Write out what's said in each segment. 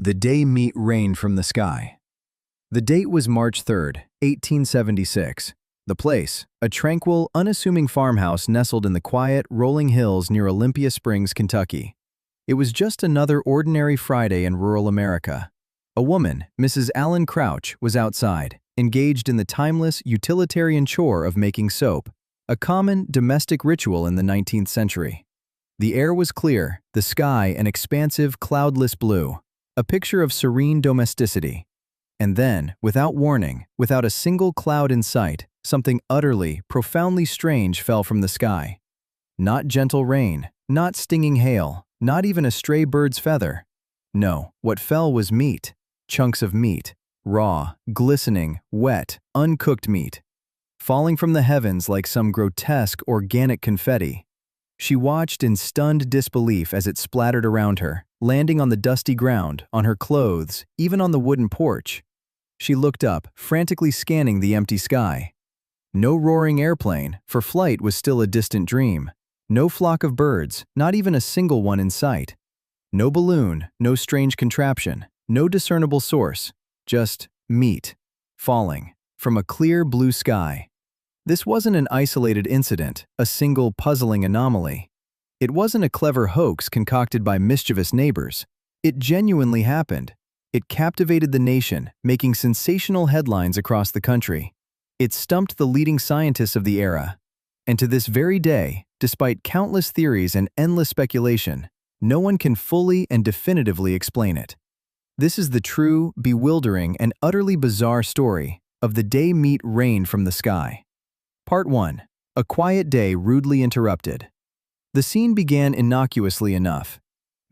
The day meat rained from the sky. The date was March 3rd, 1876. The place, a tranquil, unassuming farmhouse nestled in the quiet, rolling hills near Olympia Springs, Kentucky. It was just another ordinary Friday in rural America. A woman, Mrs. Allen Crouch, was outside, engaged in the timeless, utilitarian chore of making soap, a common, domestic ritual in the 19th century. The air was clear, the sky an expansive, cloudless blue, a picture of serene domesticity. And then, without warning, without a single cloud in sight, something utterly, profoundly strange fell from the sky. Not gentle rain, not stinging hail, not even a stray bird's feather. No, what fell was meat, chunks of meat, raw, glistening, wet, uncooked meat, falling from the heavens like some grotesque, organic confetti. She watched in stunned disbelief as it splattered around her, landing on the dusty ground, on her clothes, even on the wooden porch. She looked up, frantically scanning the empty sky. No roaring airplane, for flight was still a distant dream. No flock of birds, not even a single one in sight. No balloon, no strange contraption, no discernible source, just meat, falling, from a clear blue sky. This wasn't an isolated incident, a single puzzling anomaly. It wasn't a clever hoax concocted by mischievous neighbors. It genuinely happened. It captivated the nation, making sensational headlines across the country. It stumped the leading scientists of the era. And to this very day, despite countless theories and endless speculation, no one can fully and definitively explain it. This is the true, bewildering, and utterly bizarre story of the day meat rained from the sky. Part 1. A quiet day rudely interrupted. The scene began innocuously enough.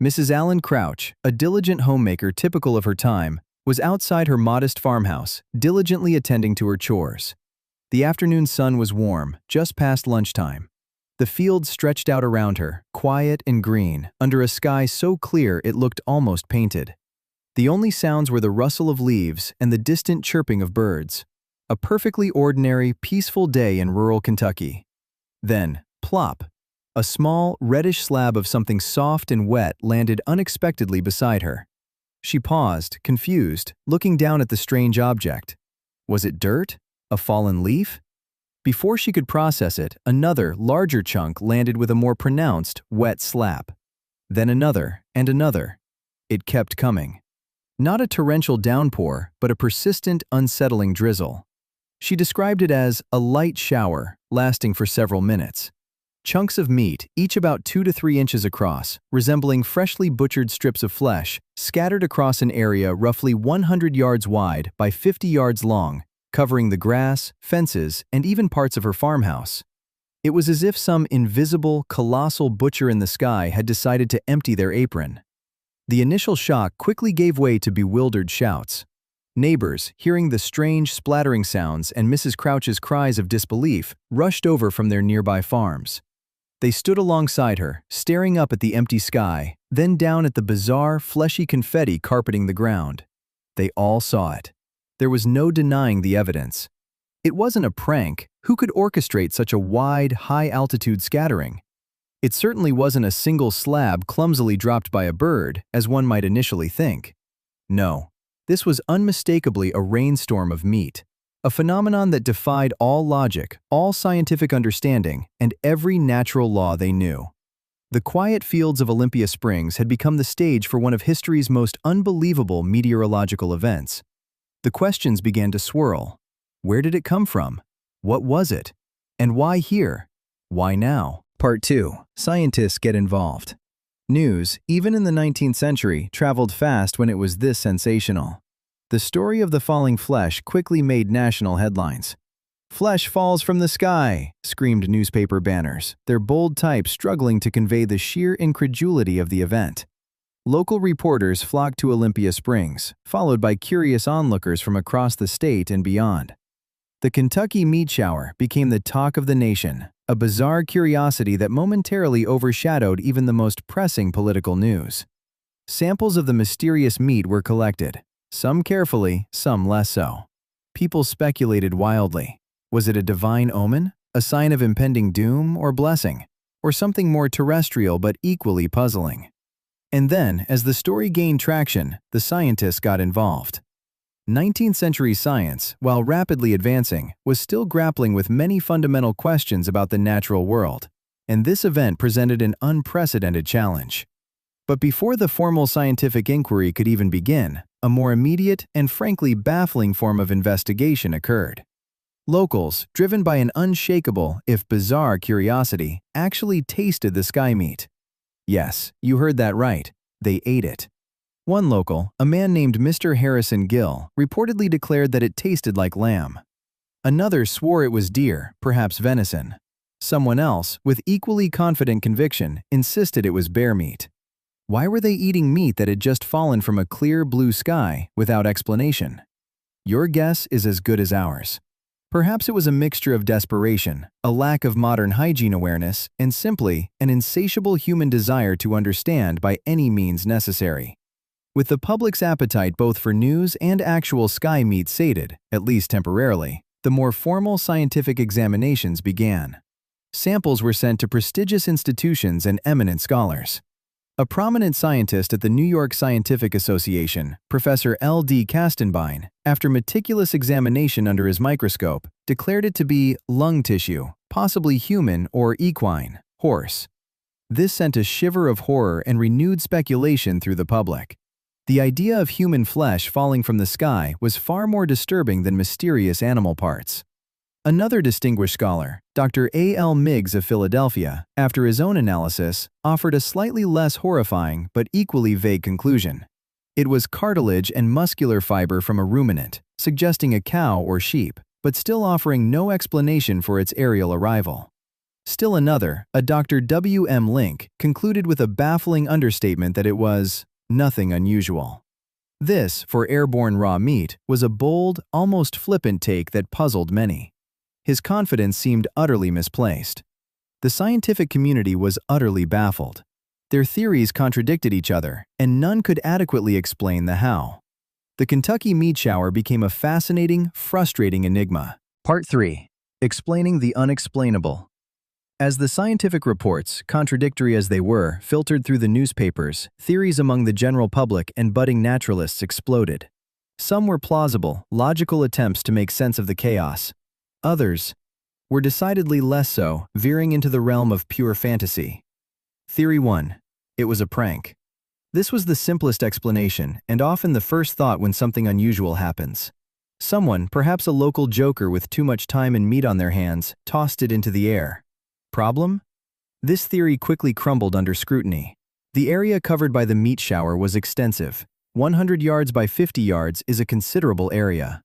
Mrs. Allen Crouch, a diligent homemaker typical of her time, was outside her modest farmhouse, diligently attending to her chores. The afternoon sun was warm, just past lunchtime. The fields stretched out around her, quiet and green, under a sky so clear it looked almost painted. The only sounds were the rustle of leaves and the distant chirping of birds. A perfectly ordinary, peaceful day in rural Kentucky. Then, plop! A small, reddish slab of something soft and wet landed unexpectedly beside her. She paused, confused, looking down at the strange object. Was it dirt? A fallen leaf? Before she could process it, another, larger chunk landed with a more pronounced, wet slap. Then another, and another. It kept coming. Not a torrential downpour, but a persistent, unsettling drizzle. She described it as a light shower, lasting for several minutes. Chunks of meat, each about 2 to 3 inches across, resembling freshly butchered strips of flesh, scattered across an area roughly 100 yards wide by 50 yards long, covering the grass, fences, and even parts of her farmhouse. It was as if some invisible, colossal butcher in the sky had decided to empty their apron. The initial shock quickly gave way to bewildered shouts. Neighbors, hearing the strange splattering sounds and Mrs. Crouch's cries of disbelief, rushed over from their nearby farms. They stood alongside her, staring up at the empty sky, then down at the bizarre, fleshy confetti carpeting the ground. They all saw it. There was no denying the evidence. It wasn't a prank. Who could orchestrate such a wide, high-altitude scattering? It certainly wasn't a single slab clumsily dropped by a bird, as one might initially think. No. This was unmistakably a rainstorm of meat, a phenomenon that defied all logic, all scientific understanding, and every natural law they knew. The quiet fields of Olympia Springs had become the stage for one of history's most unbelievable meteorological events. The questions began to swirl. Where did it come from? What was it? And why here? Why now? Part 2. Scientists get involved. News, even in the 19th century, traveled fast when it was this sensational. The story of the falling flesh quickly made national headlines. "Flesh falls from the sky," screamed newspaper banners, their bold type struggling to convey the sheer incredulity of the event. Local reporters flocked to Olympia Springs, followed by curious onlookers from across the state and beyond. The Kentucky meat shower became the talk of the nation, a bizarre curiosity that momentarily overshadowed even the most pressing political news. Samples of the mysterious meat were collected, some carefully, some less so. People speculated wildly. Was it a divine omen, a sign of impending doom or blessing, or something more terrestrial but equally puzzling? And then, as the story gained traction, the scientists got involved. 19th century science, while rapidly advancing, was still grappling with many fundamental questions about the natural world, and this event presented an unprecedented challenge. But before the formal scientific inquiry could even begin, a more immediate and frankly baffling form of investigation occurred. Locals, driven by an unshakable, if bizarre, curiosity, actually tasted the sky meat. Yes, you heard that right. They ate it. One local, a man named Mr. Harrison Gill, reportedly declared that it tasted like lamb. Another swore it was deer, perhaps venison. Someone else, with equally confident conviction, insisted it was bear meat. Why were they eating meat that had just fallen from a clear blue sky without explanation? Your guess is as good as ours. Perhaps it was a mixture of desperation, a lack of modern hygiene awareness, and simply an insatiable human desire to understand by any means necessary. With the public's appetite both for news and actual sky meat sated, at least temporarily, the more formal scientific examinations began. Samples were sent to prestigious institutions and eminent scholars. A prominent scientist at the New York Scientific Association, Professor L.D. Kastenbein, after meticulous examination under his microscope, declared it to be lung tissue, possibly human or equine, horse. This sent a shiver of horror and renewed speculation through the public. The idea of human flesh falling from the sky was far more disturbing than mysterious animal parts. Another distinguished scholar, Dr. A. L. Miggs of Philadelphia, after his own analysis, offered a slightly less horrifying but equally vague conclusion. It was cartilage and muscular fiber from a ruminant, suggesting a cow or sheep, but still offering no explanation for its aerial arrival. Still another, a Dr. W. M. Link, concluded with a baffling understatement that it was nothing unusual. This, for airborne raw meat, was a bold, almost flippant take that puzzled many. His confidence seemed utterly misplaced. The scientific community was utterly baffled. Their theories contradicted each other, and none could adequately explain the how. The Kentucky meat shower became a fascinating, frustrating enigma. Part 3. Explaining the unexplainable. As the scientific reports, contradictory as they were, filtered through the newspapers, theories among the general public and budding naturalists exploded. Some were plausible, logical attempts to make sense of the chaos. Others were decidedly less so, veering into the realm of pure fantasy. Theory 1. It was a prank. This was the simplest explanation, and often the first thought when something unusual happens. Someone, perhaps a local joker with too much time and meat on their hands, tossed it into the air. Problem? This theory quickly crumbled under scrutiny. The area covered by the meat shower was extensive. 100 yards by 50 yards is a considerable area.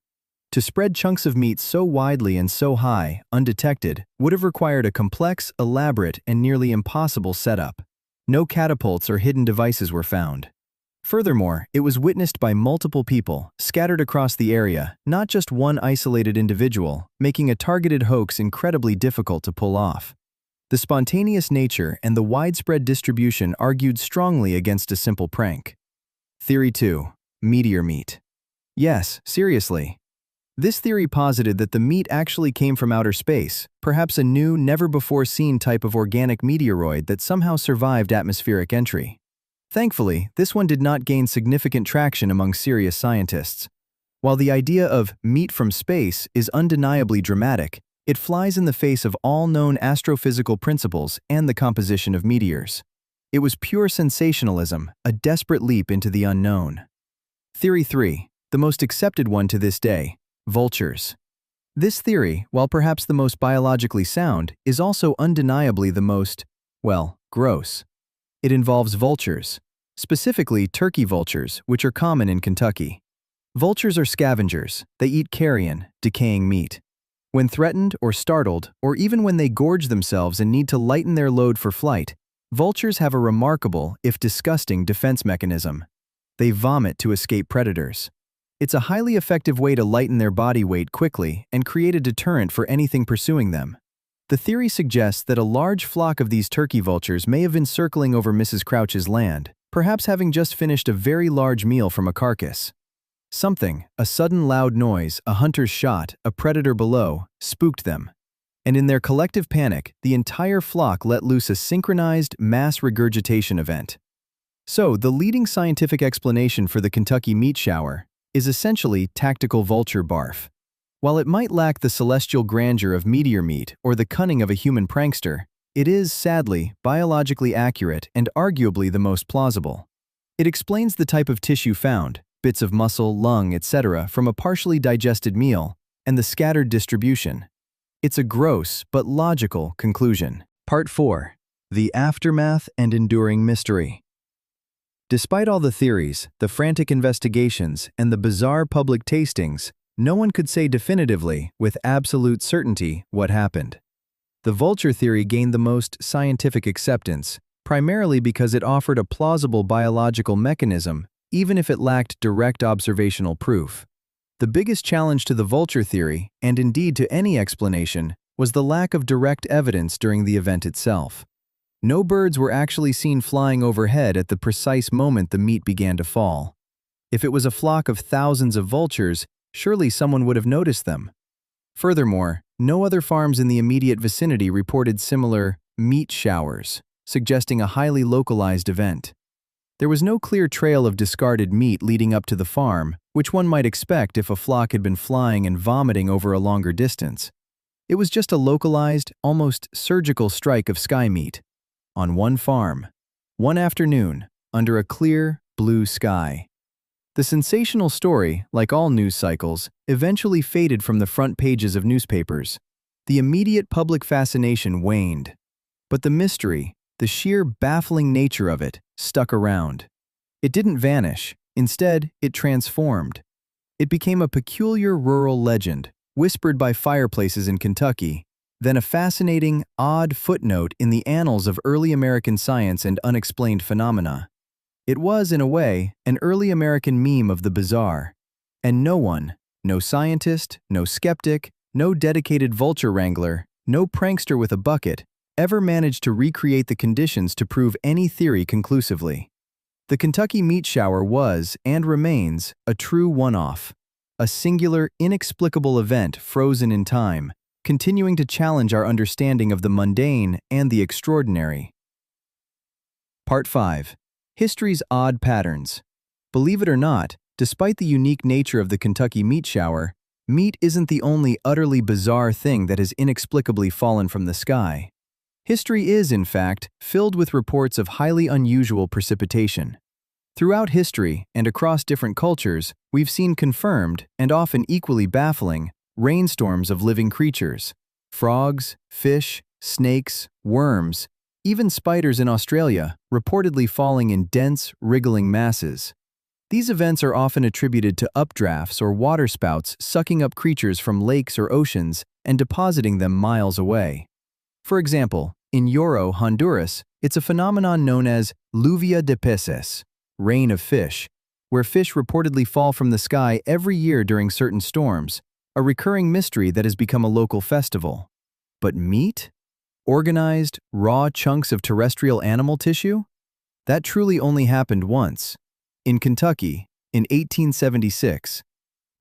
To spread chunks of meat so widely and so high, undetected, would have required a complex, elaborate, and nearly impossible setup. No catapults or hidden devices were found. Furthermore, it was witnessed by multiple people, scattered across the area, not just one isolated individual, making a targeted hoax incredibly difficult to pull off. The spontaneous nature and the widespread distribution argued strongly against a simple prank. Theory 2. Meteor meat. Yes, seriously. This theory posited that the meat actually came from outer space, perhaps a new, never-before-seen type of organic meteoroid that somehow survived atmospheric entry. Thankfully, this one did not gain significant traction among serious scientists. While the idea of meat from space is undeniably dramatic, it flies in the face of all known astrophysical principles and the composition of meteors. It was pure sensationalism, a desperate leap into the unknown. Theory 3, the most accepted one to this day. Vultures. This theory, while perhaps the most biologically sound, is also undeniably the most, well, gross. It involves vultures, specifically turkey vultures, which are common in Kentucky. Vultures are scavengers. They eat carrion, decaying meat. When threatened or startled, or even when they gorge themselves and need to lighten their load for flight, vultures have a remarkable, if disgusting, defense mechanism. They vomit to escape predators. It's a highly effective way to lighten their body weight quickly and create a deterrent for anything pursuing them. The theory suggests that a large flock of these turkey vultures may have been circling over Mrs. Crouch's land, perhaps having just finished a very large meal from a carcass. Something, a sudden loud noise, a hunter's shot, a predator below, spooked them. And in their collective panic, the entire flock let loose a synchronized mass regurgitation event. So, the leading scientific explanation for the Kentucky meat shower is essentially tactical vulture barf. While it might lack the celestial grandeur of meteor meat or the cunning of a human prankster, it is, sadly, biologically accurate and arguably the most plausible. It explains the type of tissue found, bits of muscle, lung, etc., from a partially digested meal, and the scattered distribution. It's a gross but logical conclusion. Part 4. The Aftermath and Enduring Mystery. Despite all the theories, the frantic investigations, and the bizarre public tastings, no one could say definitively, with absolute certainty, what happened. The vulture theory gained the most scientific acceptance, primarily because it offered a plausible biological mechanism, even if it lacked direct observational proof. The biggest challenge to the vulture theory, and indeed to any explanation, was the lack of direct evidence during the event itself. No birds were actually seen flying overhead at the precise moment the meat began to fall. If it was a flock of thousands of vultures, surely someone would have noticed them. Furthermore, no other farms in the immediate vicinity reported similar meat showers, suggesting a highly localized event. There was no clear trail of discarded meat leading up to the farm, which one might expect if a flock had been flying and vomiting over a longer distance. It was just a localized, almost surgical strike of sky meat. On one farm, one afternoon, under a clear, blue sky. The sensational story, like all news cycles, eventually faded from the front pages of newspapers. The immediate public fascination waned. But the mystery, the sheer baffling nature of it, stuck around. It didn't vanish. Instead, it transformed. It became a peculiar rural legend, whispered by fireplaces in Kentucky, then a fascinating, odd footnote in the annals of early American science and unexplained phenomena. It was, in a way, an early American meme of the bizarre. And no one, no scientist, no skeptic, no dedicated vulture wrangler, no prankster with a bucket, ever managed to recreate the conditions to prove any theory conclusively. The Kentucky meat shower was, and remains, a true one-off, a singular, inexplicable event frozen in time, continuing to challenge our understanding of the mundane and the extraordinary. Part 5. History's Odd Patterns. Believe it or not, despite the unique nature of the Kentucky meat shower, meat isn't the only utterly bizarre thing that has inexplicably fallen from the sky. History is, in fact, filled with reports of highly unusual precipitation. Throughout history and across different cultures, we've seen confirmed, and often equally baffling, rainstorms of living creatures. Frogs, fish, snakes, worms, even spiders in Australia, reportedly falling in dense, wriggling masses. These events are often attributed to updrafts or waterspouts sucking up creatures from lakes or oceans and depositing them miles away. For example, in Yoro, Honduras, it's a phenomenon known as lluvia de peces, rain of fish, where fish reportedly fall from the sky every year during certain storms, a recurring mystery that has become a local festival. But meat? Organized, raw chunks of terrestrial animal tissue? That truly only happened once. In Kentucky, in 1876.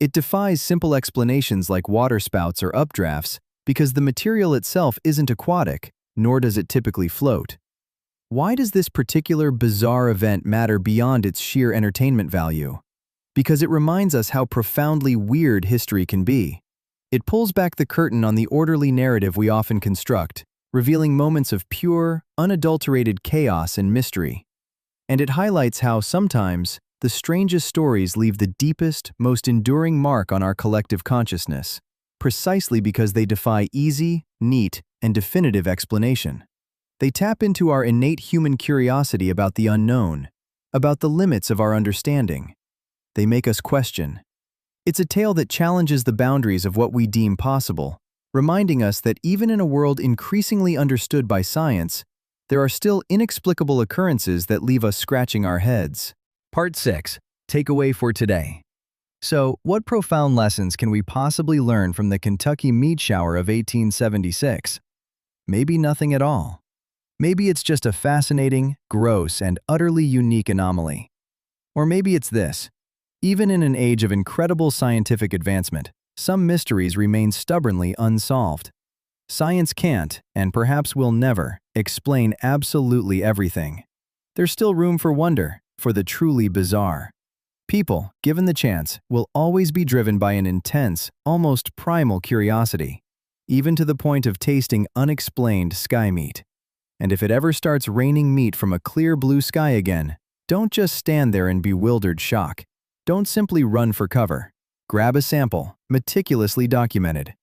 It defies simple explanations like waterspouts or updrafts because the material itself isn't aquatic, nor does it typically float. Why does this particular bizarre event matter beyond its sheer entertainment value? Because it reminds us how profoundly weird history can be. It pulls back the curtain on the orderly narrative we often construct, revealing moments of pure, unadulterated chaos and mystery. And it highlights how, sometimes, the strangest stories leave the deepest, most enduring mark on our collective consciousness, precisely because they defy easy, neat, and definitive explanation. They tap into our innate human curiosity about the unknown, about the limits of our understanding. They make us question. It's a tale that challenges the boundaries of what we deem possible, reminding us that even in a world increasingly understood by science, there are still inexplicable occurrences that leave us scratching our heads. Part 6. Takeaway for today. So, what profound lessons can we possibly learn from the Kentucky meat shower of 1876? Maybe nothing at all. Maybe it's just a fascinating, gross, and utterly unique anomaly. Or maybe it's this. Even in an age of incredible scientific advancement, some mysteries remain stubbornly unsolved. Science can't, and perhaps will never, explain absolutely everything. there's still room for wonder, for the truly bizarre. People, given the chance, will always be driven by an intense, almost primal curiosity, even to the point of tasting unexplained sky meat. And if it ever starts raining meat from a clear blue sky again, don't just stand there in bewildered shock. Don't simply run for cover. Grab a sample, meticulously documented.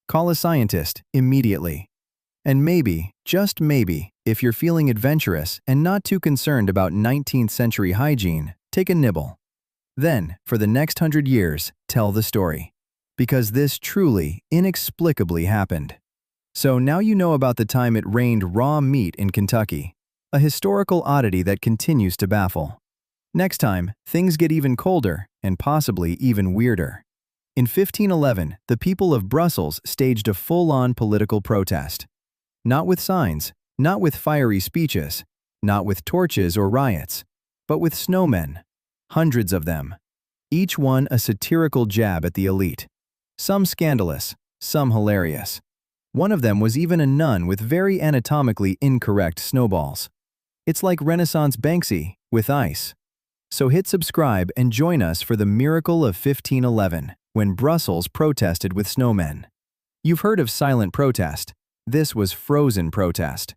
Call a scientist immediately. And maybe, just maybe, if you're feeling adventurous and not too concerned about 19th century hygiene, take a nibble. Then, for the next 100 years, tell the story. Because this truly, inexplicably happened. So now you know about the time it rained raw meat in Kentucky, a historical oddity that continues to baffle. Next time, things get even colder and possibly even weirder. In 1511, the people of Brussels staged a full-on political protest. Not with signs, not with fiery speeches, not with torches or riots, but with snowmen. Hundreds of them. Each one a satirical jab at the elite. Some scandalous, some hilarious. One of them was even a nun with very anatomically incorrect snowballs. It's like Renaissance Banksy, with ice. So hit subscribe and join us for the miracle of 1511, when Brussels protested with snowmen. You've heard of silent protest. This was frozen protest.